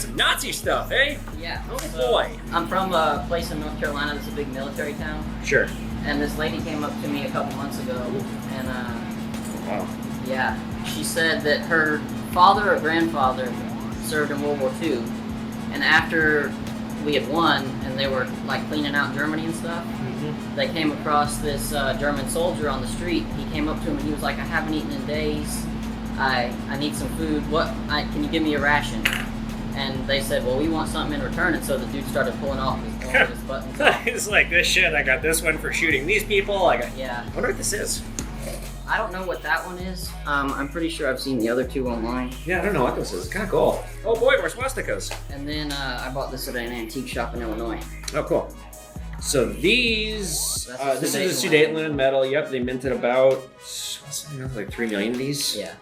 some Nazi stuff, eh? Yeah. Oh so boy. I'm from a place in North Carolina that's a big military town. Sure. And this lady came up to me a couple months ago, and Wow. yeah, she said that her father or grandfather served in World War II, and after we had won and they were like cleaning out Germany and stuff, they came across this German soldier on the street. He came up to him and he was like, I haven't eaten in days. I need some food. Can you give me a ration? And they said, well, we want something in return. And so the dude started pulling off his buttons off. It's like, this shit, I got this one for shooting these people. Yeah. I wonder what this is. I don't know what that one is. I'm pretty sure I've seen the other two online. Yeah, I don't know what this is. It's kind of cool. Oh boy, more swastikas. And then I bought this at an antique shop in Illinois. Oh, cool. So these, That's this is a Sudetenland medal. Yep, they minted about, like 3 million of these. Yeah.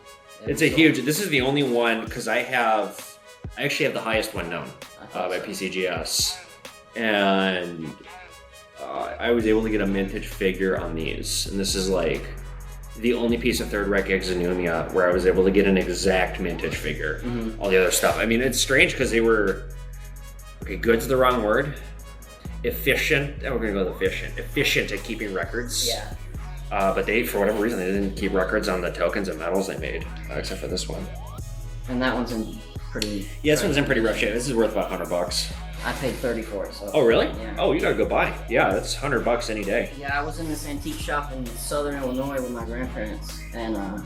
It's a huge, this is the only one, because I actually have the highest one known by PCGS. And I was able to get a mintage figure on these. And this is like the only piece of Third Reich Exonumia where I was able to get an exact mintage figure. All the other stuff. I mean, it's strange because they were, okay, good's the wrong word. Efficient, we're gonna go with efficient at keeping records. Yeah. But they, for whatever reason, they didn't keep records on the tokens and medals they made, except for this one. And that one's in pretty... Yeah, this one's in pretty rough shape. This is worth about $100. I paid 30 for it, so... Oh, really? Yeah. Oh, you gotta go buy. Yeah, that's $100 any day. Yeah, I was in this antique shop in southern Illinois with my grandparents, and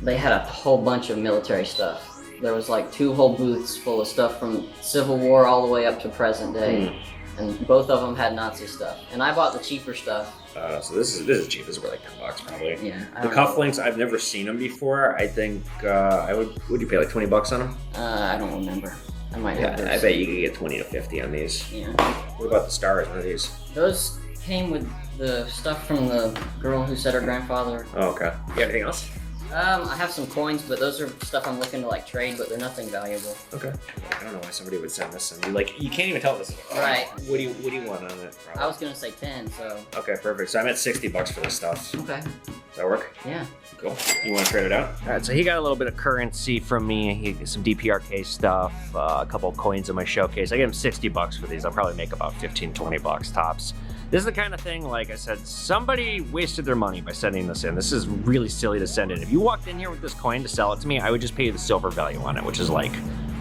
they had a whole bunch of military stuff. There was like 2 whole booths full of stuff from Civil War all the way up to present day. And both of them had Nazi stuff. And I bought the cheaper stuff. So this is cheap. This is worth like $10 probably. Yeah. The cufflinks, I've never seen them before. I think would you pay like $20 on them? I don't remember. I might have those. I bet you could get 20 to 50 on these. Yeah. What about the stars? What are these? Those came with the stuff from the girl who said her grandfather. Oh, okay. You got anything else? I have some coins, but those are stuff I'm looking to like trade, but they're nothing valuable. Okay. I don't know why somebody would send this and be like, you can't even tell this. Right. What do you want on it? I was gonna say 10, so. Okay, perfect. So I'm at $60 for this stuff. Okay. Does that work? Yeah. Cool. You want to trade it out? All right, so he got a little bit of currency from me. He got some DPRK stuff, a couple of coins in my showcase. I gave him $60 for these. I'll probably make about 15, 20 bucks tops. This is the kind of thing, like I said, somebody wasted their money by sending this in. This is really silly to send in. If you walked in here with this coin to sell it to me, I would just pay you the silver value on it, which is like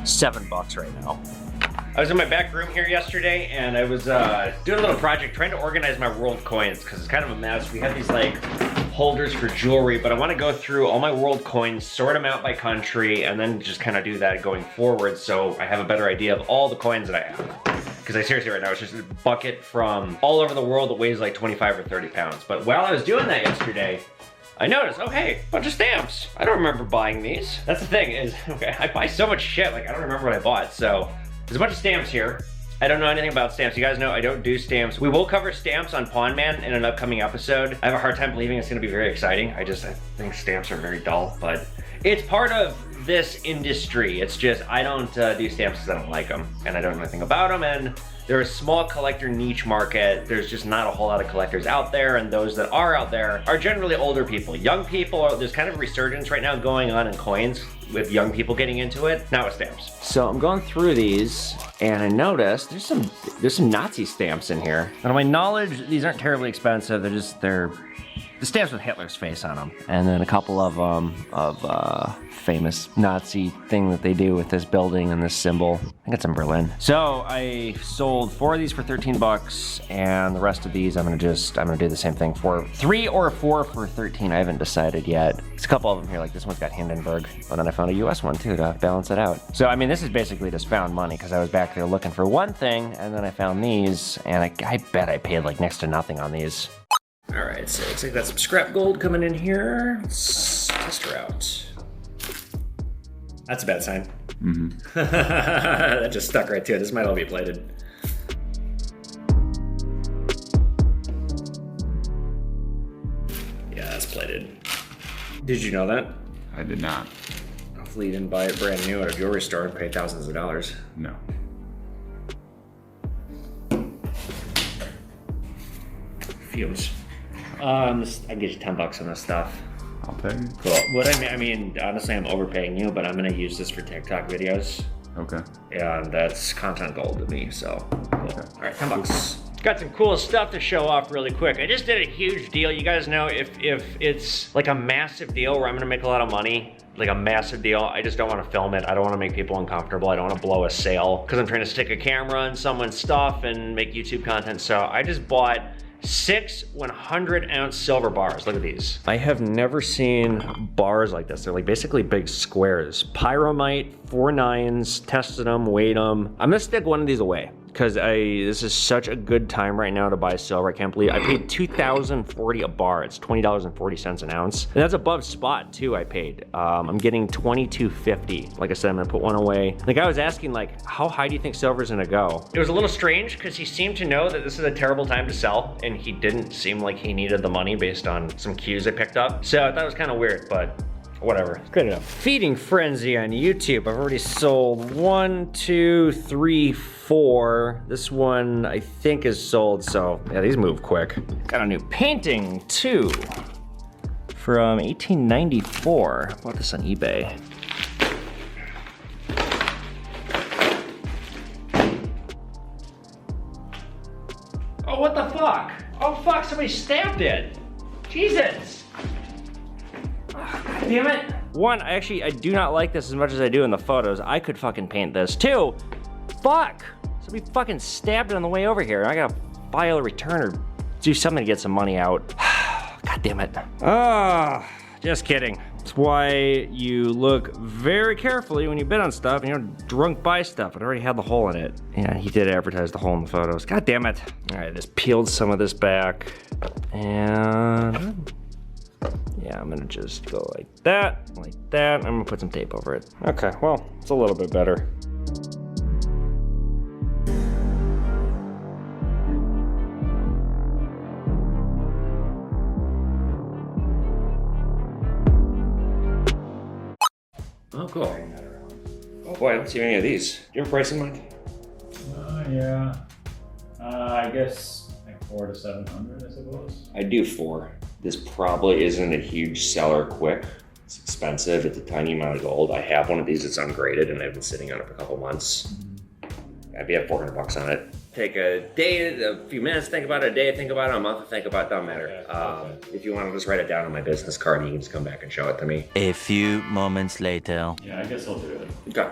$7 right now. I was in my back room here yesterday, and I was doing a little project trying to organize my world coins, because it's kind of a mess. We have these like holders for jewelry, but I want to go through all my world coins, sort them out by country, and then just kind of do that going forward so I have a better idea of all the coins that I have. Because I seriously right now, it's just a bucket from all over the world that weighs like 25 or 30 pounds. But while I was doing that yesterday, I noticed, oh hey, bunch of stamps. I don't remember buying these. That's the thing is, okay, I buy so much shit, like I don't remember what I bought. So there's a bunch of stamps here. I don't know anything about stamps. You guys know I don't do stamps. We will cover stamps on Pawn Man in an upcoming episode. I have a hard time believing it's gonna be very exciting. I think stamps are very dull, but it's part of this industry. It's just, I don't do stamps because I don't like them and I don't know anything about them, and they're a small collector niche market. There's just not a whole lot of collectors out there, and those that are out there are generally older people. Young people, there's kind of a resurgence right now going on in coins with young people getting into it, not with stamps. So I'm going through these and I noticed there's some Nazi stamps in here. Now to my knowledge, these aren't terribly expensive. They're the stamps with Hitler's face on them. And then a couple of famous Nazi thing that they do with this building and this symbol. I think it's in Berlin. So I sold 4 of these for $13, and the rest of these I'm gonna do the same thing for 3 or 4 for 13. I haven't decided yet. There's a couple of them here, like this one's got Hindenburg, but then I found a US one too to balance it out. So I mean, this is basically just found money because I was back there looking for one thing, and then I found these, and I bet I paid like next to nothing on these. All right, so looks like got some scrap gold coming in here. Let's test her out. That's a bad sign. That just stuck right to it. This might all be plated. Yeah, that's plated. Did you know that? I did not. Hopefully you didn't buy it brand new at a jewelry store and pay thousands of dollars. No. Fumes. I can get you $10 on this stuff. I'll pay. Cool. What I mean, honestly, I'm overpaying you, but I'm gonna use this for TikTok videos. Okay. And that's content gold to me, so cool. Okay. All right, $10. Got some cool stuff to show off really quick. I just did a huge deal. You guys know if it's like a massive deal where I'm gonna make a lot of money, like a massive deal, I just don't wanna film it. I don't wanna make people uncomfortable. I don't wanna blow a sale because I'm trying to stick a camera in someone's stuff and make YouTube content. So I just bought 6 100-ounce silver bars. Look at these. I have never seen bars like this. They're like basically big squares. Pyromite, 4 9s, tested them, weighed them. I'm gonna stick one of these away because this is such a good time right now to buy silver. I can't believe I paid $2,040 a bar. It's $20.40 an ounce. And that's above spot too, I paid. I'm getting $22.50. Like I said, I'm gonna put one away. The guy was asking like, how high do you think silver's gonna go? It was a little strange because he seemed to know that this is a terrible time to sell and he didn't seem like he needed the money based on some cues I picked up. So I thought it was kind of weird, but whatever. It's good enough. Feeding Frenzy on YouTube. I've already sold 1, 2, 3, 4. This one I think is sold, so yeah, these move quick. Got a new painting too from 1894. Bought this on eBay. Oh, what the fuck? Oh fuck, somebody stabbed it. Jesus. Oh, God damn it. One, I do not like this as much as I do in the photos. I could fucking paint this. 2, fuck. Somebody fucking stabbed it on the way over here. I gotta file a return or do something to get some money out. God damn it. Ah, just kidding. That's why you look very carefully when you bid on stuff and you don't drunk buy stuff. It already had the hole in it. Yeah, he did advertise the hole in the photos. God damn it. All right, just peeled some of this back. And yeah, I'm gonna just go like that. I'm gonna put some tape over it. Okay, well, it's a little bit better. Oh, cool. Oh boy, I don't see any of these. Do you have a price in mind? Yeah. I guess like 400 to 700, I suppose. I do 4. This probably isn't a huge seller quick. It's expensive. It's a tiny amount of gold. I have one of these that's ungraded and I've been sitting on it for a couple months. I'd be at $400 on it. Take a day, a few minutes, think about it, a day, think about it, a month to think about it, doesn't matter. If you want to just write it down on my business card, you can just come back and show it to me. A few moments later. Yeah, I guess I'll do it. Okay.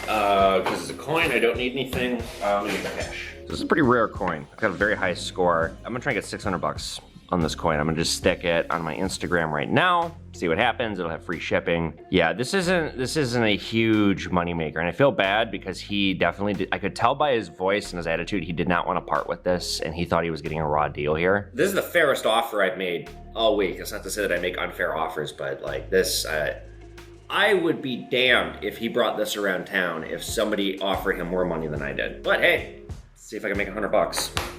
Because it's a coin, I don't need anything. Let me get the cash. This is a pretty rare coin. I've got a very high score. I'm gonna try and get $600 on this coin. I'm gonna just stick it on my Instagram right now, see what happens. It'll have free shipping. Yeah, this isn't a huge moneymaker, and I feel bad because he definitely did. I could tell by his voice and his attitude he did not want to part with this, and he thought he was getting a raw deal here. This is the fairest offer I've made all week. It's not to say that I make unfair offers, but like this, I would be damned if he brought this around town if somebody offered him more money than I did. But hey, let's see if I can make $100.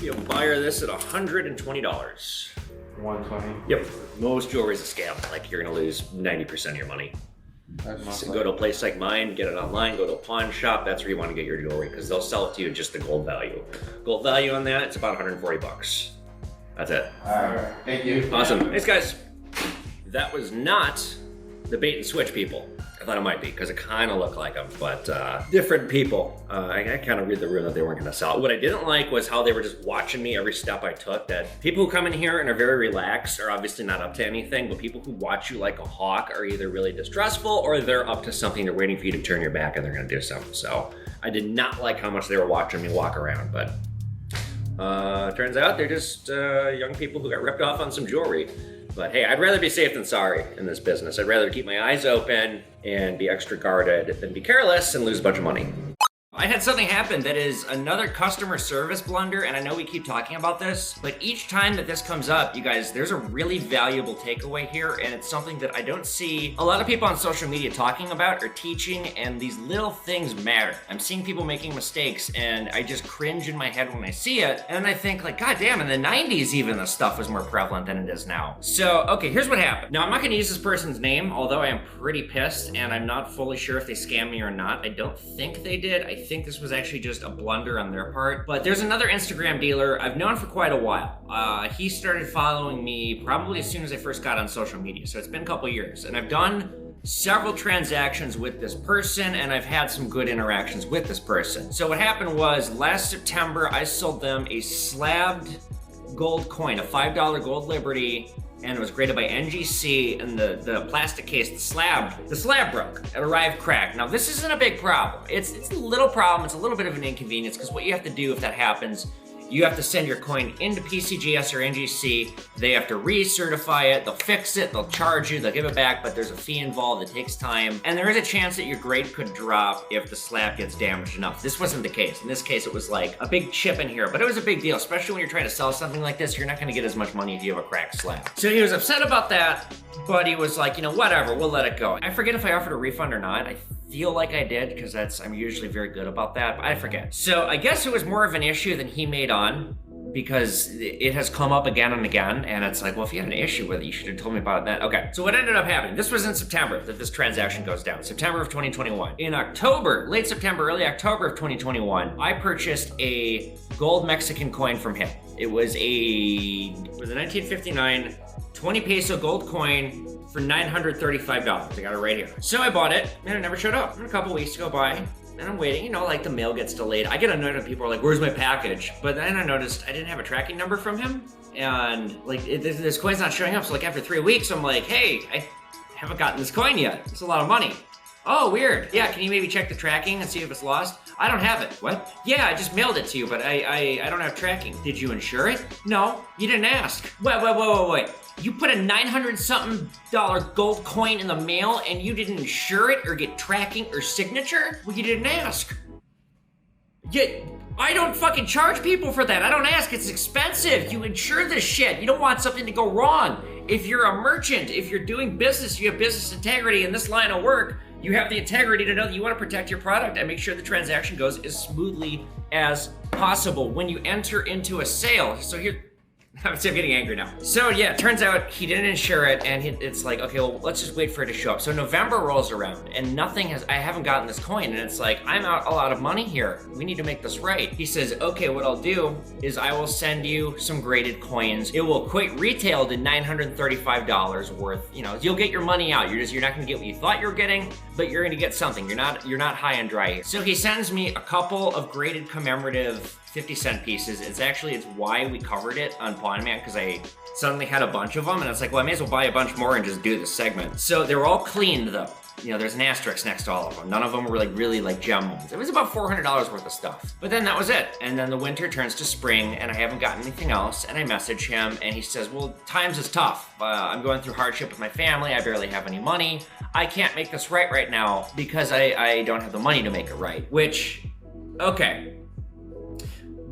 You'll buy this at $120. 120. Yep. Most jewelry's a scam. Like you're gonna lose 90% of your money. So go to a place like mine, get it online, go to a pawn shop. That's where you want to get your jewelry because they'll sell it to you at just the gold value. Gold value on that, it's about $140. That's it. All right. Thank you. Awesome. Thanks, guys. That was not the bait and switch people. I thought it might be because it kind of looked like them, but different people. I kind of read the room that they weren't going to sell it. What I didn't like was how they were just watching me every step I took. That people who come in here and are very relaxed are obviously not up to anything, but people who watch you like a hawk are either really distrustful or they're up to something. They're waiting for you to turn your back and they're going to do something. So I did not like how much they were watching me walk around, but turns out they're just young people who got ripped off on some jewelry. But hey, I'd rather be safe than sorry in this business. I'd rather keep my eyes open and be extra guarded than be careless and lose a bunch of money. I had something happen that is another customer service blunder, and I know we keep talking about this, but each time that this comes up, you guys, there's a really valuable takeaway here, and it's something that I don't see a lot of people on social media talking about or teaching, and these little things matter. I'm seeing people making mistakes, and I just cringe in my head when I see it, and then I think like, God damn, in the 90s even this stuff was more prevalent than it is now. So, okay, here's what happened. Now, I'm not gonna use this person's name, although I am pretty pissed, and I'm not fully sure if they scammed me or not. I don't think they did. I think this was actually just a blunder on their part. But there's another Instagram dealer I've known for quite a while. He started following me probably as soon as I first got on social media, so it's been a couple years. And I've done several transactions with this person, and I've had some good interactions with this person. So what happened was, last September, I sold them a slabbed gold coin, a $5 gold Liberty, and it was graded by NGC, and the plastic case, the slab broke. It arrived cracked. Now, this isn't a big problem. It's a little problem. It's a little bit of an inconvenience, because what you have to do if that happens, you have to send your coin into PCGS or NGC. They have to recertify it. They'll fix it. They'll charge you. They'll give it back, but there's a fee involved. It takes time. And there is a chance that your grade could drop if the slab gets damaged enough. This wasn't the case. In this case, it was like a big chip in here, but it was a big deal, especially when you're trying to sell something like this. You're not going to get as much money if you have a cracked slab. So he was upset about that, but he was like, you know, whatever, we'll let it go. I forget if I offered a refund or not. I feel like I did, because I'm usually very good about that, but I forget. So I guess it was more of an issue than he made on, because it has come up again and again, and it's like, well, if you had an issue with it, you should have told me about it then. Okay, so what ended up happening, this was in September that this transaction goes down, September of 2021. In October, late September, early October of 2021, I purchased a gold Mexican coin from him. It was a 1959 20 peso gold coin for $935. I got it right here. So I bought it, and it never showed up. And a couple weeks go by, and I'm waiting, you know, like the mail gets delayed. I get annoyed when people are like, where's my package? But then I noticed I didn't have a tracking number from him, and like this coin's not showing up. So like after 3 weeks, I'm like, hey, I haven't gotten this coin yet. It's a lot of money. Oh, weird. Yeah, can you maybe check the tracking and see if it's lost? I don't have it. What? Yeah, I just mailed it to you, but I don't have tracking. Did you insure it? No, you didn't ask. Wait. You put a $900-something gold coin in the mail and you didn't insure it or get tracking or signature? Well, you didn't ask. Yeah, I don't fucking charge people for that. I don't ask. It's expensive. You insure this shit. You don't want something to go wrong. If you're a merchant, if you're doing business, you have business integrity in this line of work, you have the integrity to know that you want to protect your product and make sure the transaction goes as smoothly as possible when you enter into a sale. So here, I'm getting angry now. So yeah, it turns out he didn't insure it, and it's like, okay, well, let's just wait for it to show up. So November rolls around, and I haven't gotten this coin, and it's like, I'm out a lot of money here. We need to make this right. He says, okay, what I'll do is I will send you some graded coins. It will equate retail to $935 worth. You know, you'll get your money out. You're not gonna get what you thought you were getting, but you're gonna get something. You're not high and dry here. So he sends me a couple of graded commemorative 50-cent pieces. It's why we covered it on PawnMan, because I suddenly had a bunch of them, and it's like, well, I may as well buy a bunch more and just do this segment. So they were all cleaned though. You know, there's an asterisk next to all of them. None of them were like really like gem ones. It was about $400 worth of stuff. But then that was it. And then the winter turns to spring, and I haven't gotten anything else. And I message him, and he says, well, times is tough. I'm going through hardship with my family. I barely have any money. I can't make this right now because I don't have the money to make it right. Which, okay.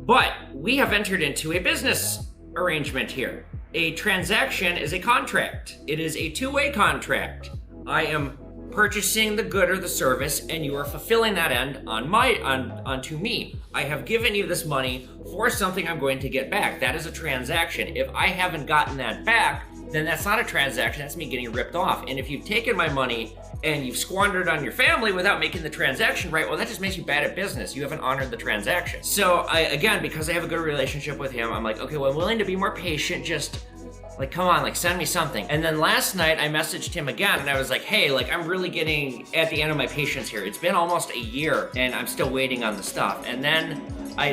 But we have entered into a business arrangement here. A transaction is a contract. It is a two-way contract. I am purchasing the good or the service, and you are fulfilling that end onto me. I have given you this money for something I'm going to get back. That is a transaction. If I haven't gotten that back, then that's not a transaction. That's me getting ripped off. And if you've taken my money and you've squandered it on your family without making the transaction right, well, that just makes you bad at business. You haven't honored the transaction. So again, because I have a good relationship with him, I'm like, okay, well, I'm willing to be more patient. Just like, come on, like, send me something. And then last night I messaged him again, and I was like, hey, like, I'm really getting at the end of my patience here. It's been almost a year and I'm still waiting on the stuff. And then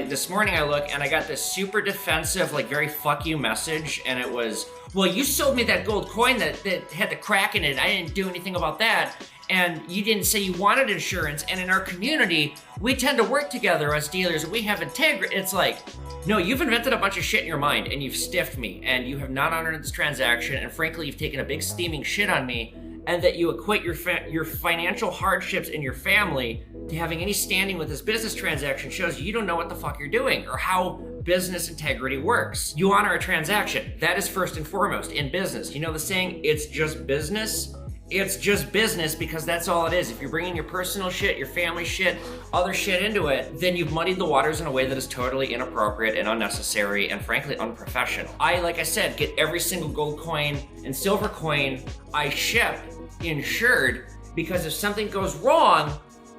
this morning I look and I got this super defensive, like, very fuck you message, and it was, well, you sold me that gold coin that had the crack in it. I didn't do anything about that. And you didn't say you wanted insurance. And in our community, we tend to work together as dealers. We have integrity. It's like, no, you've invented a bunch of shit in your mind, and you've stiffed me, and you have not honored this transaction, and frankly, you've taken a big steaming shit on me, and that you equate your financial hardships in your family to having any standing with this business transaction shows you don't know what the fuck you're doing or how business integrity works. You honor a transaction. That is first and foremost in business. You know the saying, it's just business? It's just business because that's all it is. If you're bringing your personal shit, your family shit, other shit into it, then you've muddied the waters in a way that is totally inappropriate and unnecessary and frankly unprofessional. Like I said, get every single gold coin and silver coin I ship insured, because if something goes wrong,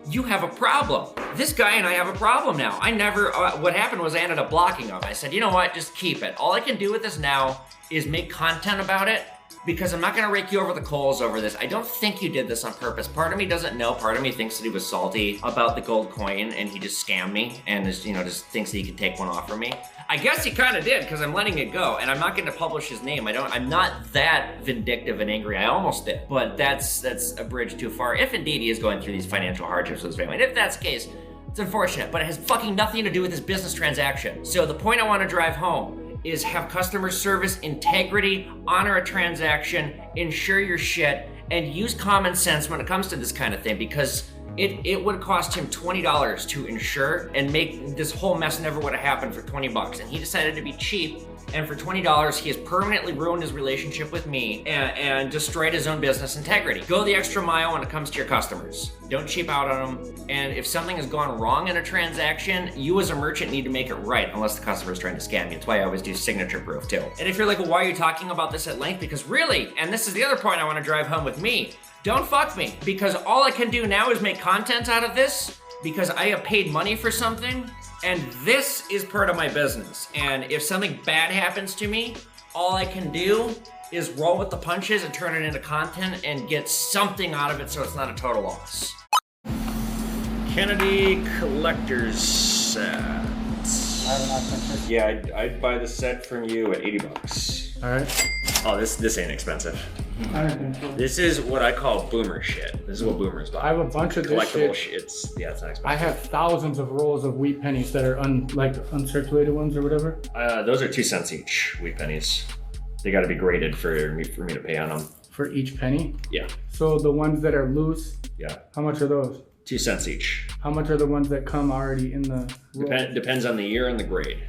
you have a problem. This guy and I have a problem now. I never, what happened was I ended up blocking him. I said, you know what, just keep it. All I can do with this now is make content about it, because I'm not gonna rake you over the coals over this. I don't think you did this on purpose. Part of me doesn't know. Part of me thinks that he was salty about the gold coin and he just scammed me and is, just thinks that he could take one off from me. I guess he kind of did, because I'm letting it go, and I'm not going to publish his name. I'm not that vindictive and angry. I almost did, but that's a bridge too far. If indeed he is going through these financial hardships with his family, and if that's the case, it's unfortunate, but it has fucking nothing to do with his business transaction. So the point I want to drive home is have customer service integrity, honor a transaction, insure your shit, and use common sense when it comes to this kind of thing, because it would cost him $20 to insure, and make this whole mess never would have happened for $20. And he decided to be cheap, and for $20, he has permanently ruined his relationship with me and destroyed his own business integrity. Go the extra mile when it comes to your customers. Don't cheap out on them. And if something has gone wrong in a transaction, you as a merchant need to make it right, unless the customer is trying to scam you. That's why I always do signature proof too. And if you're like, well, why are you talking about this at length? Because really, and this is the other point I want to drive home with me, don't fuck me, because all I can do now is make content out of this, because I have paid money for something, and this is part of my business. And if something bad happens to me, all I can do is roll with the punches and turn it into content and get something out of it so it's not a total loss. Kennedy Collector's Set. Yeah, I'd buy the set from you at $80. All right. Oh, this ain't expensive. I don't think so. This is what I call boomer shit. This is what boomers buy. I have a bunch of this collectible shit. It's not expensive. I have thousands of rolls of wheat pennies that are uncirculated ones or whatever. Those are 2 cents each, wheat pennies. They got to be graded for me to pay on them. For each penny? Yeah. So the ones that are loose, Yeah. how much are those? 2 cents each. How much are the ones that come already in the roll? Depends on the year and the grade.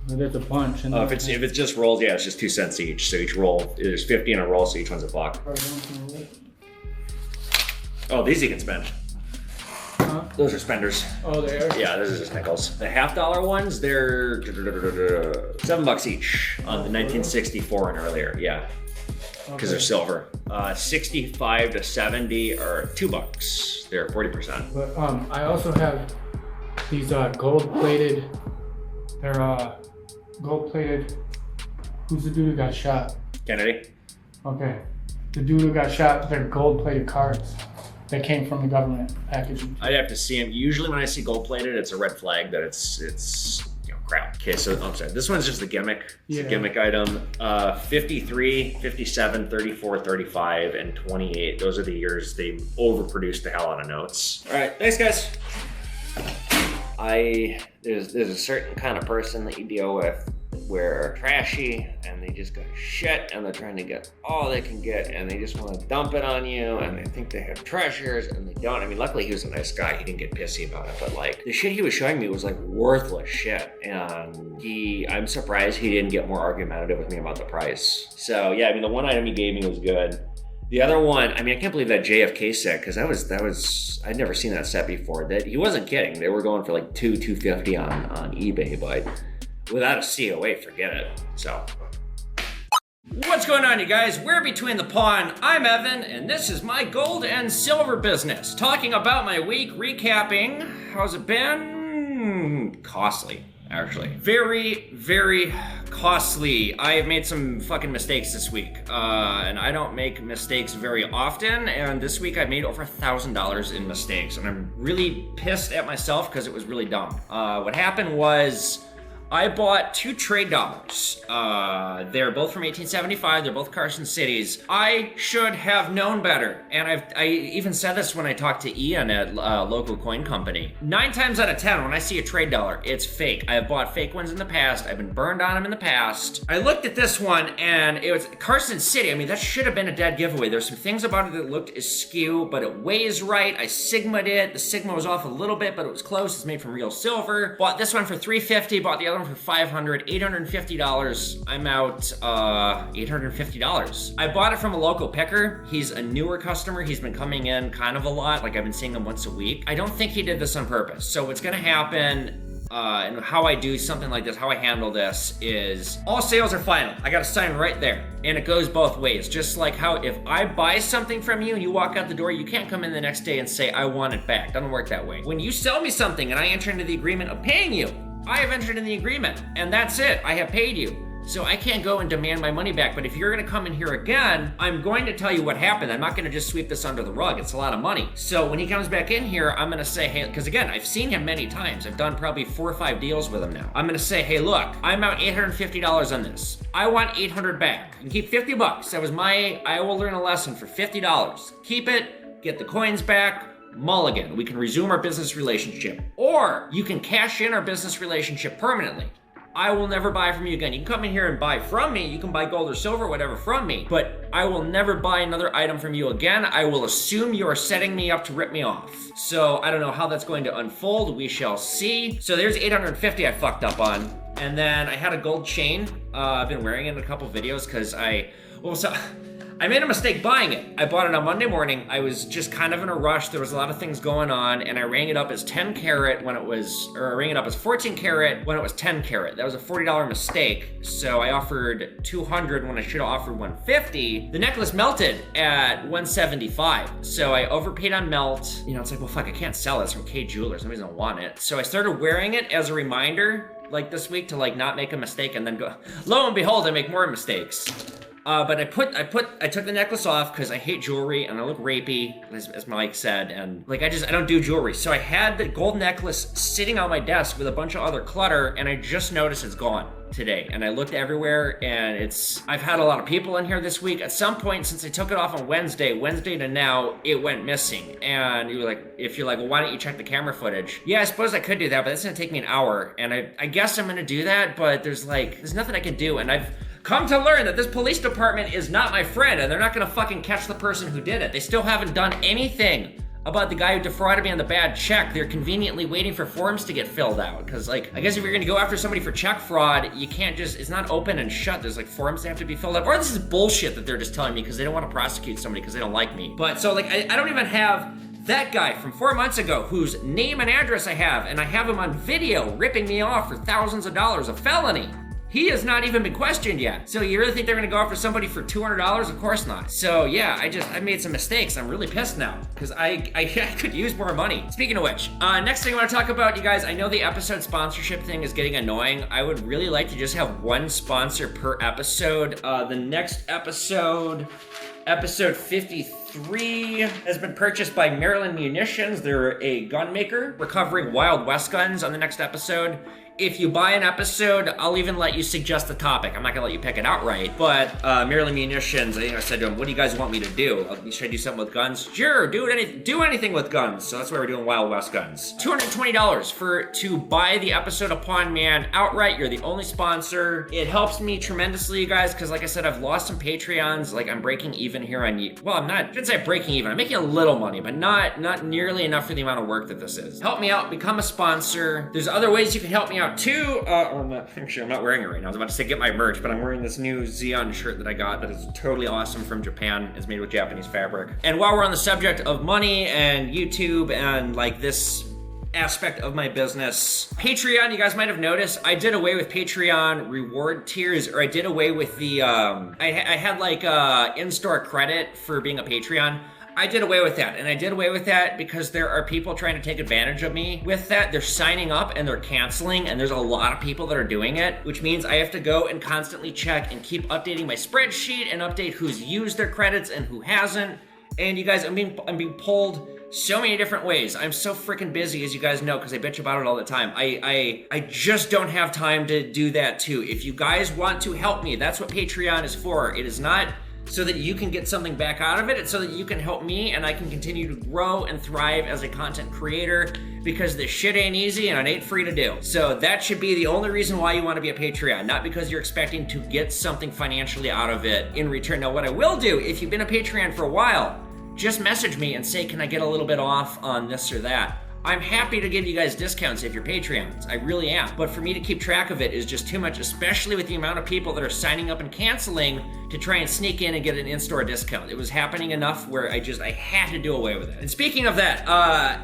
There's a bunch. And If it's just rolls, yeah, it's just 2 cents each. So each roll, there's 50 in a roll, so each one's $1. Oh, these you can spend. Huh? Those are spenders. Oh, they are? Yeah, those are just nickels. The $50 ones, they're $7 each on the 1964 and earlier. Yeah, because they're silver. 65 to 70 are $2. They're 40%. But I also have these gold-plated. They're gold-plated. Who's the dude who got shot? Kennedy. Okay, the dude who got shot. They're gold-plated cards that came from the government packaging. I'd have to see them. Usually when I see gold plated, it's a red flag that it's crap. Okay, so I'm sorry. This one's just the gimmick. It's a gimmick item. 53, 57, 34, 35, and 28. Those are the years they overproduced the hell out of notes. All right, thanks guys. There's a certain kind of person that you deal with where trashy and they just got shit and they're trying to get all they can get and they just want to dump it on you and they think they have treasures and they don't. I mean, luckily he was a nice guy. He didn't get pissy about it, but like the shit he was showing me was like worthless shit. And I'm surprised he didn't get more argumentative with me about the price. So yeah, I mean, the one item he gave me was good. The other one, I mean, I can't believe that JFK set, because that was I'd never seen that set before. That he wasn't kidding. They were going for like $250 on eBay, but without a COA, forget it. So, what's going on, you guys? We're Between the Pawn. I'm Evan, and this is my gold and silver business. Talking about my week, recapping. How's it been? Costly. Actually, very, very costly. I have made some fucking mistakes this week, and I don't make mistakes very often, and this week I made over $1,000 in mistakes, and I'm really pissed at myself because it was really dumb. What happened was I bought 2 trade dollars. They're both from 1875. They're both Carson Cities. I should have known better. And I even said this when I talked to Ian at local coin company. 9 times out of 10, when I see a trade dollar, it's fake. I have bought fake ones in the past. I've been burned on them in the past. I looked at this one and it was Carson City. I mean, that should have been a dead giveaway. There's some things about it that looked askew, but it weighs right. I sigma'd it. The sigma was off a little bit, but it was close. It's made from real silver. Bought this one for $350. Bought the other one for $500, $850. I'm out $850. I bought it from a local picker. He's a newer customer. He's been coming in kind of a lot. Like I've been seeing him once a week. I don't think he did this on purpose. So what's gonna happen, and how I do something like this, how I handle this is all sales are final. I got a sign right there, and it goes both ways. Just like how if I buy something from you and you walk out the door, you can't come in the next day and say, I want it back. Doesn't work that way. When you sell me something and I enter into the agreement of paying you, I have entered in the agreement, and that's it. I have paid you. So I can't go and demand my money back. But if you're gonna come in here again, I'm going to tell you what happened. I'm not gonna just sweep this under the rug. It's a lot of money. So when he comes back in here, I'm gonna say, hey, because again, I've seen him many times. I've done probably 4 or 5 deals with him now. I'm gonna say, hey, look, I'm out $850 on this. I want 800 back. You can keep 50 bucks. That was I will learn a lesson for $50. Keep it, get the coins back, mulligan. We can resume our business relationship. Or you can cash in our business relationship permanently. I will never buy from you again. You can come in here and buy from me. You can buy gold or silver, whatever from me, but I will never buy another item from you again. I will assume you are setting me up to rip me off. So I don't know how that's going to unfold. We shall see. So there's 850 I fucked up on. And then I had a gold chain. I've been wearing it in a couple videos because I made a mistake buying it. I bought it on Monday morning. I was just kind of in a rush. There was a lot of things going on, and I rang it up as 10 karat when it was, or I rang it up as 14 karat when it was 10 karat. That was a $40 mistake. So I offered 200 when I should have offered 150. The necklace melted at 175. So I overpaid on melt. You know, it's like, well, fuck, I can't sell this from K Jewelers. Nobody's gonna want it. So I started wearing it as a reminder, like this week, to like not make a mistake, and then go, lo and behold, I make more mistakes. But I took the necklace off because I hate jewelry and I look rapey, as Mike said, and like I don't do jewelry. So I had the gold necklace sitting on my desk with a bunch of other clutter, and I just noticed it's gone today. And I looked everywhere, and I've had a lot of people in here this week. At some point, since I took it off on Wednesday to now, it went missing. And if you're like, well, why don't you check the camera footage? Yeah, I suppose I could do that, but that's gonna take me an hour. And I guess I'm gonna do that, but there's nothing I can do. And I've come to learn that this police department is not my friend, and they're not gonna fucking catch the person who did it. They still haven't done anything about the guy who defrauded me on the bad check. They're conveniently waiting for forms to get filled out. Cause I guess if you're gonna go after somebody for check fraud, you can't it's not open and shut. There's forms that have to be filled out. Or this is bullshit that they're just telling me because they don't want to prosecute somebody because they don't like me. But so I don't even have that guy from 4 months ago whose name and address I have, and I have him on video ripping me off for thousands of dollars, a felony. He has not even been questioned yet. So you really think they're gonna go after somebody for $200? Of course not. So yeah, I made some mistakes. I'm really pissed now because I could use more money. Speaking of which, next thing I wanna talk about, you guys, I know the episode sponsorship thing is getting annoying. I would really like to just have one sponsor per episode. The next episode 53 has been purchased by Maryland Munitions. They're a gun maker. We're covering Wild West guns on the next episode. If you buy an episode, I'll even let you suggest the topic. I'm not gonna let you pick it outright, but Maryland Munitions, I said to them, what do you guys want me to do? Should I do something with guns? Sure, do anything with guns. So that's why we're doing Wild West guns. $220 to buy the episode of Pawn Man outright. You're the only sponsor. It helps me tremendously, you guys, because like I said, I've lost some Patreons. I'm breaking even here on, well, I shouldn't say breaking even. I'm making a little money, but not nearly enough for the amount of work that this is. Help me out, become a sponsor. There's other ways you can help me out too. I'm not wearing it right now. I was about to say get my merch, but I'm wearing this new Xeon shirt that I got that is totally awesome from Japan. It's made with Japanese fabric. And while we're on the subject of money and YouTube and this aspect of my business, Patreon, you guys might have noticed, I did away with Patreon reward tiers, or I did away with the, I had in-store credit for being a Patreon. I did away with that, and I did away with that because there are people trying to take advantage of me with that. They're signing up and they're canceling, and there's a lot of people that are doing it, which means I have to go and constantly check and keep updating my spreadsheet and update who's used their credits and who hasn't. And you guys, I'm being pulled so many different ways. I'm so freaking busy, as you guys know, because I bitch about it all the time. I just don't have time to do that too. If you guys want to help me, that's what Patreon is for. It is not so that you can get something back out of it. It's so that you can help me and I can continue to grow and thrive as a content creator, because this shit ain't easy and it ain't free to do. So that should be the only reason why you want to be a Patreon, not because you're expecting to get something financially out of it in return. Now, what I will do, if you've been a Patreon for a while, just message me and say, can I get a little bit off on this or that? I'm happy to give you guys discounts if you're Patreons. I really am. But for me to keep track of it is just too much, especially with the amount of people that are signing up and canceling to try and sneak in and get an in-store discount. It was happening enough where I had to do away with it. And speaking of that,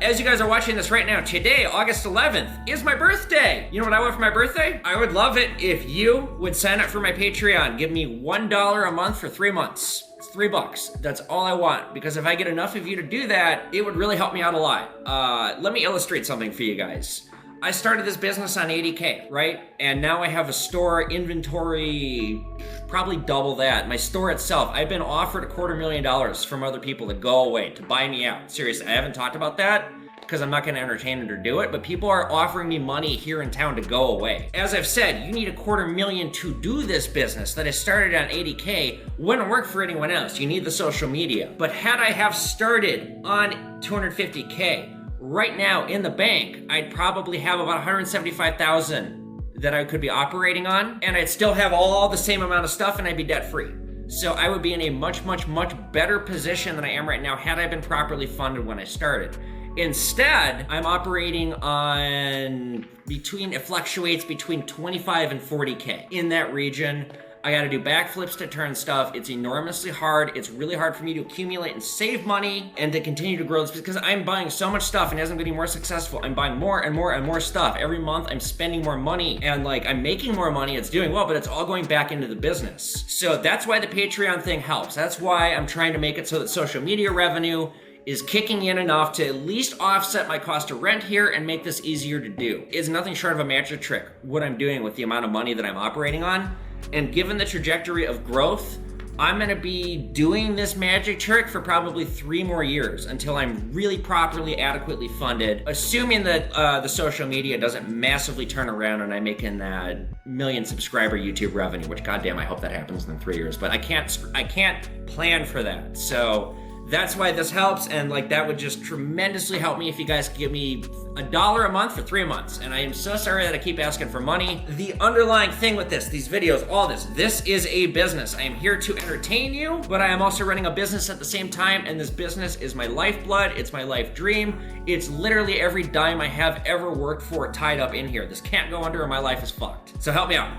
as you guys are watching this right now, today, August 11th, is my birthday. You know what I want for my birthday? I would love it if you would sign up for my Patreon. Give me $1 a month for 3 months. It's $3. That's all I want, because if I get enough of you to do that, it would really help me out a lot. Let me illustrate something for you guys. I started this business on 80K, right? And now I have a store inventory, probably double that. My store itself, I've been offered $250,000 from other people to go away, to buy me out. Seriously, I haven't talked about that because I'm not going to entertain it or do it, but people are offering me money here in town to go away. As I've said, you need $250,000 to do this business that I started on 80K. Wouldn't work for anyone else. You need the social media. But had I have started on 250K, right now in the bank, I'd probably have about $175,000 that I could be operating on, and I'd still have all the same amount of stuff and I'd be debt free. So I would be in a much, much, much better position than I am right now had I been properly funded when I started. Instead, I'm operating on it fluctuates between 25 and 40K. In that region, I gotta do backflips to turn stuff. It's enormously hard. It's really hard for me to accumulate and save money and to continue to grow this because I'm buying so much stuff and as I'm getting more successful, I'm buying more and more and more stuff. Every month I'm spending more money and like I'm making more money. It's doing well, but it's all going back into the business. So that's why the Patreon thing helps. That's why I'm trying to make it so that social media revenue is kicking in enough to at least offset my cost of rent here and make this easier to do. It's nothing short of a magic trick, what I'm doing with the amount of money that I'm operating on. And given the trajectory of growth, I'm gonna be doing this magic trick for probably 3 more years until I'm really properly, adequately funded, assuming that the social media doesn't massively turn around and I'm making that 1 million subscriber YouTube revenue, which goddamn, I hope that happens in 3 years, but I can't plan for that. So that's why this helps, and like that would just tremendously help me if you guys could give me $1 a month for 3 months. And I am so sorry that I keep asking for money. The underlying thing with this, these videos, all this is a business. I am here to entertain you, but I am also running a business at the same time, and this business is my lifeblood. It's my life dream. It's literally every dime I have ever worked for tied up in here. This can't go under or my life is fucked. So help me out.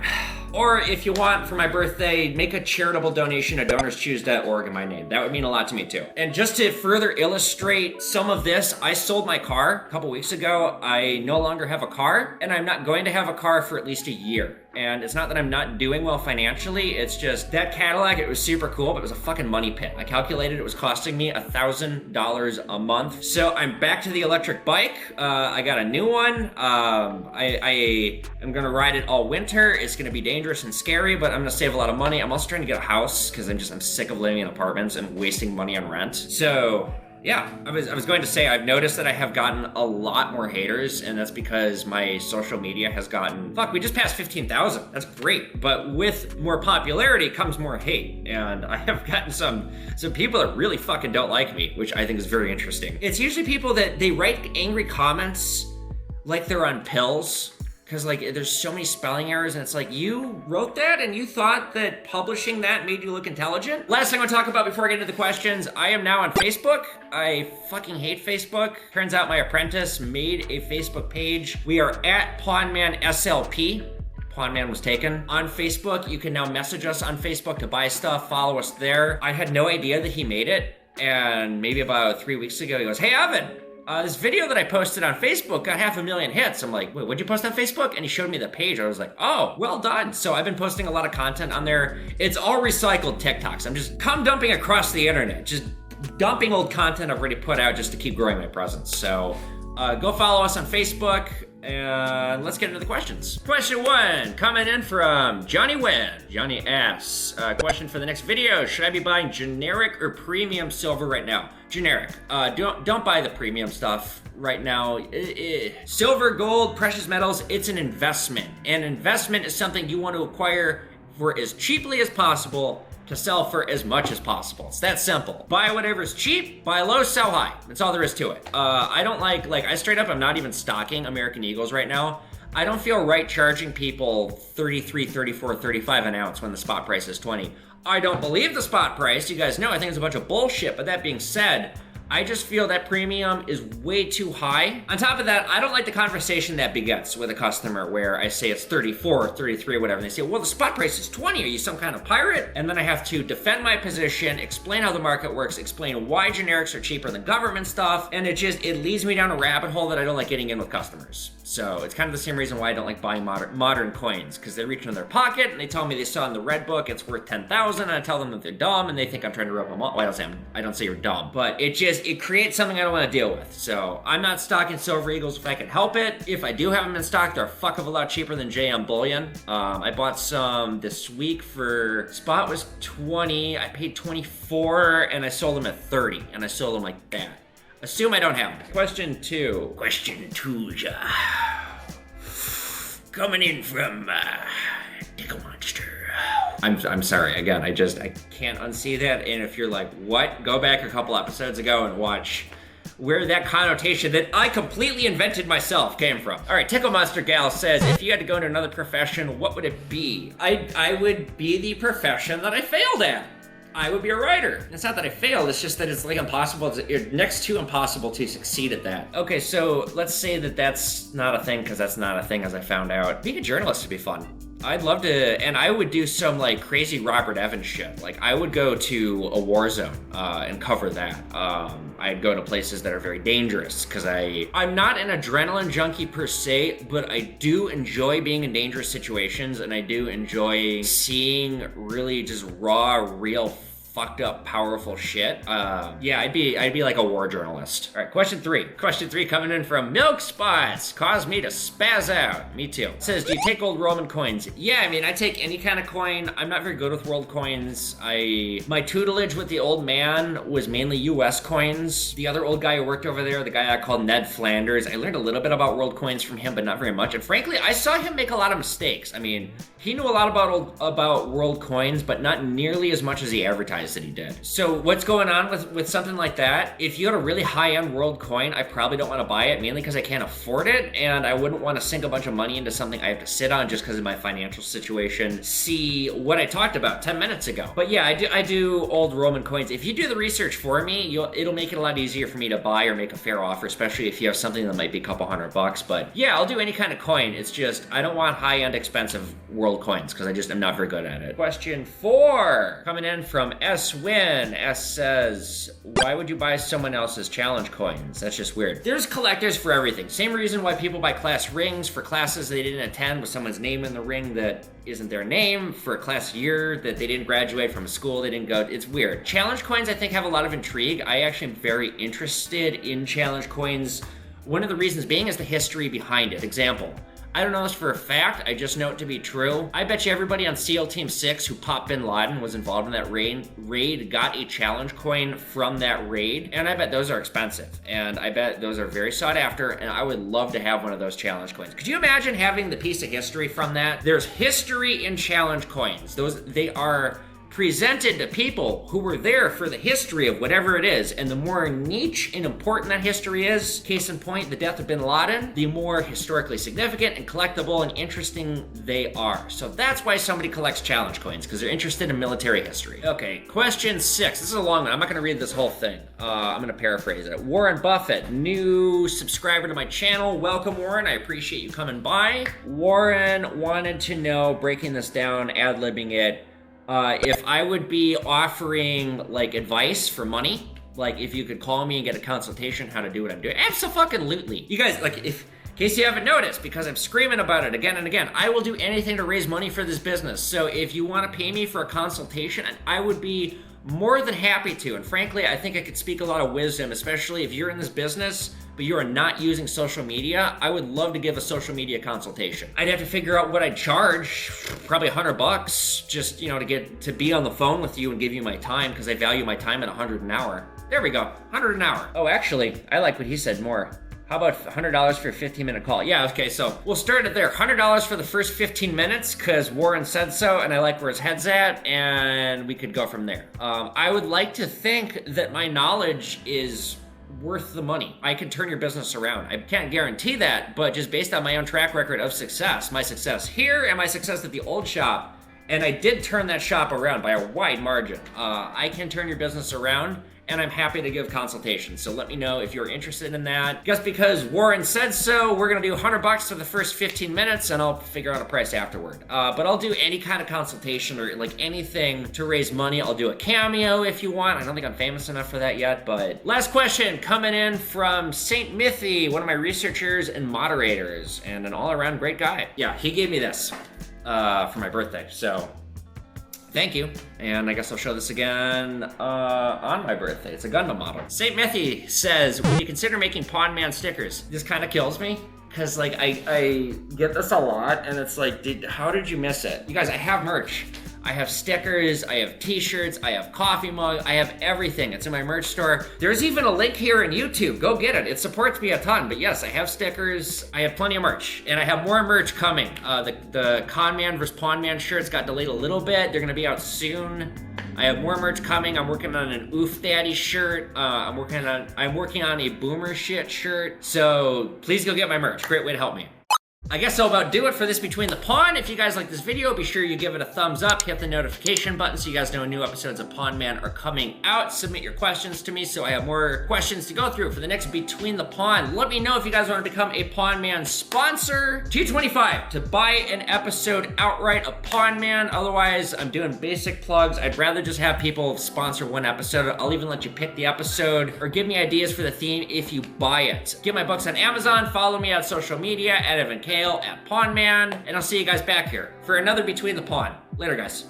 Or if you want, for my birthday, make a charitable donation at DonorsChoose.org in my name. That would mean a lot to me too. And just to further illustrate some of this, I sold my car a couple weeks ago. I no longer have a car, and I'm not going to have a car for at least a year. And it's not that I'm not doing well financially, it's just that Cadillac, it was super cool, but it was a fucking money pit. I calculated it was costing me $1,000 a month. So I'm back to the electric bike. I got a new one. I am gonna ride it all winter. It's gonna be dangerous and scary, but I'm gonna save a lot of money. I'm also trying to get a house because I'm sick of living in apartments and wasting money on rent. So yeah, I was going to say, I've noticed that I have gotten a lot more haters, and that's because my social media has gotten, we just passed 15,000. That's great. But with more popularity comes more hate. And I have gotten some people that really fucking don't like me, which I think is very interesting. It's usually people that they write angry comments like they're on pills. Because like there's so many spelling errors and it's like, you wrote that and you thought that publishing that made you look intelligent? Last thing I want to talk about before I get into the questions, I am now on Facebook. I fucking hate Facebook. Turns out my apprentice made a Facebook page. We are at Pawnman SLP. Pawnman was taken. On Facebook, you can now message us on Facebook to buy stuff, follow us there. I had no idea that he made it. And maybe about 3 weeks ago, he goes, hey, Evan, this video that I posted on Facebook got 500,000 hits. I'm like, wait, what'd you post on Facebook? And he showed me the page. I was like, oh, well done. So I've been posting a lot of content on there. It's all recycled TikToks. I'm just dumping across the internet, just dumping old content I've already put out just to keep growing my presence. So go follow us on Facebook. And let's get into the questions. Question 1, coming in from Johnny Wynn. Johnny asks, question for the next video, should I be buying generic or premium silver right now? Generic. Don't buy the premium stuff right now. Silver, gold, precious metals, it's an investment. An investment is something you want to acquire for as cheaply as possible to sell for as much as possible. It's that simple. Buy whatever's cheap, buy low, sell high. That's all there is to it. I don't like I straight up, I'm not even stocking American Eagles right now. I don't feel right charging people 33, 34, 35 an ounce when the spot price is 20. I don't believe the spot price. You guys know I think it's a bunch of bullshit, but that being said, I just feel that premium is way too high. On top of that, I don't like the conversation that begets with a customer where I say it's 34 or 33 or whatever, and they say, well, the spot price is 20. Are you some kind of pirate? And then I have to defend my position, explain how the market works, explain why generics are cheaper than government stuff, and it leads me down a rabbit hole that I don't like getting in with customers. So it's kind of the same reason why I don't like buying modern coins, because they reach in their pocket and they tell me they saw in the red book it's worth 10,000, and I tell them that they're dumb and they think I'm trying to rip them off. Well, I don't say you're dumb, but it creates something I don't want to deal with. So I'm not stocking Silver Eagles if I can help it. If I do have them in stock, they're a fuck of a lot cheaper than JM Bullion. I bought some this week for spot was 20. I paid 24 and I sold them at 30, and I sold them like that. Assume I don't have them. Question two, ja. Coming in from Tickle Monster. I'm sorry, again, I can't unsee that, and if you're like, what? Go back a couple episodes ago and watch where that connotation that I completely invented myself came from. All right, Tickle Monster Gal says, if you had to go into another profession, what would it be? I would be the profession that I failed at. I would be a writer. It's not that I failed, it's just that it's like impossible, it's next to impossible to succeed at that. Okay, so let's say that that's not a thing, because that's not a thing as I found out. Being a journalist would be fun. I'd love to, and I would do some like crazy Robert Evans shit. Like I would go to a war zone and cover that. I'd go to places that are very dangerous because I'm not an adrenaline junkie per se, but I do enjoy being in dangerous situations, and I do enjoy seeing really just raw, real fucked up, powerful shit. Yeah, I'd be like a war journalist. All right, question three. Question three coming in from Milk Spots. Caused me to spaz out. Me too. It says, do you take old Roman coins? Yeah, I mean, I take any kind of coin. I'm not very good with world coins. My tutelage with the old man was mainly US coins. The other old guy who worked over there, the guy I called Ned Flanders, I learned a little bit about world coins from him, but not very much. And frankly, I saw him make a lot of mistakes. I mean, he knew a lot about world coins, but not nearly as much as he advertised that he did. So what's going on with something like that? If you had a really high-end world coin, I probably don't want to buy it, mainly because I can't afford it, and I wouldn't want to sink a bunch of money into something I have to sit on just because of my financial situation. See what I talked about 10 minutes ago. But yeah, I do old Roman coins. If you do the research for me, it'll make it a lot easier for me to buy or make a fair offer, especially if you have something that might be a couple $100. But yeah, I'll do any kind of coin. It's just I don't want high-end expensive world coins because I just am not very good at it. Question 4 coming in from S-Win. S says, why would you buy someone else's challenge coins? That's just weird. There's collectors for everything. Same reason why people buy class rings for classes they didn't attend with someone's name in the ring that isn't their name, for a class year that they didn't graduate from a school they didn't go. It's weird. Challenge coins I think have a lot of intrigue. I actually am very interested in challenge coins. One of the reasons being is the history behind it. Example, I don't know this for a fact, I just know it to be true. I bet you everybody on SEAL Team 6 who popped Bin Laden was involved in that raid got a challenge coin from that raid, and I bet those are expensive, and I bet those are very sought after, and I would love to have one of those challenge coins. Could you imagine having the piece of history from that? There's history in challenge coins. They are presented to people who were there for the history of whatever it is, and the more niche and important that history is, case in point, the death of Bin Laden, the more historically significant and collectible and interesting they are. So that's why somebody collects challenge coins, because they're interested in military history. Okay, question 6. This is a long one. I'm not going to read this whole thing. I'm going to paraphrase it. Warren Buffett, new subscriber to my channel. Welcome, Warren. I appreciate you coming by. Warren wanted to know, breaking this down, ad-libbing it, if I would be offering like advice for money, like if you could call me and get a consultation how to do what I'm doing. Abso-fucking-lutely. You guys, like, in case you haven't noticed, because I'm screaming about it again and again, I will do anything to raise money for this business. So if you want to pay me for a consultation, I would be more than happy to. And frankly, I think I could speak a lot of wisdom, especially if you're in this business but you are not using social media. I would love to give a social media consultation. I'd have to figure out what I'd charge, probably $100, just, you know, to be on the phone with you and give you my time, because I value my time at $100 an hour. There we go, $100 an hour. Oh, actually, I like what he said more. How about $100 for a 15-minute call? Yeah, okay, so we'll start it there. $100 for the first 15 minutes, because Warren said so, and I like where his head's at, and we could go from there. I would like to think that my knowledge is worth the money. I can turn your business around. I can't guarantee that, but just based on my own track record of success, my success here and my success at the old shop, and I did turn that shop around by a wide margin. I can turn your business around, and I'm happy to give consultations. So let me know if you're interested in that. Just because Warren said so, we're gonna do $100 for the first 15 minutes, and I'll figure out a price afterward. But I'll do any kind of consultation or like anything to raise money. I'll do a cameo if you want. I don't think I'm famous enough for that yet, but last question coming in from Saint Mithy, one of my researchers and moderators, and an all-around great guy. Yeah, he gave me this for my birthday, so thank you. And I guess I'll show this again on my birthday. It's a Gundam model. Saint Mithy says, when you consider making Pawn Man stickers, this kind of kills me. Cause like I get this a lot, and it's like, how did you miss it? You guys, I have merch. I have stickers, I have t-shirts, I have coffee mug, I have everything. It's in my merch store. There's even a link here in YouTube. Go get it. It supports me a ton. But yes, I have stickers. I have plenty of merch. And I have more merch coming. The Con Man vs. Pawn Man shirts got delayed a little bit. They're gonna be out soon. I have more merch coming. I'm working on an Oof Daddy shirt. I'm working on a Boomer Shit shirt. So please go get my merch. Great way to help me. I guess I'll about do it for this Between the Pawn. If you guys like this video, be sure you give it a thumbs up, hit the notification button so you guys know when new episodes of Pawn Man are coming out. Submit your questions to me so I have more questions to go through for the next Between the Pawn. Let me know if you guys want to become a Pawn Man sponsor. $2.25 to buy an episode outright of Pawn Man. Otherwise, I'm doing basic plugs. I'd rather just have people sponsor one episode. I'll even let you pick the episode or give me ideas for the theme if you buy it. Get my books on Amazon. Follow me on social media at Evan Kale, at Pawn Man, and I'll see you guys back here for another Between the Pawn. Later, guys.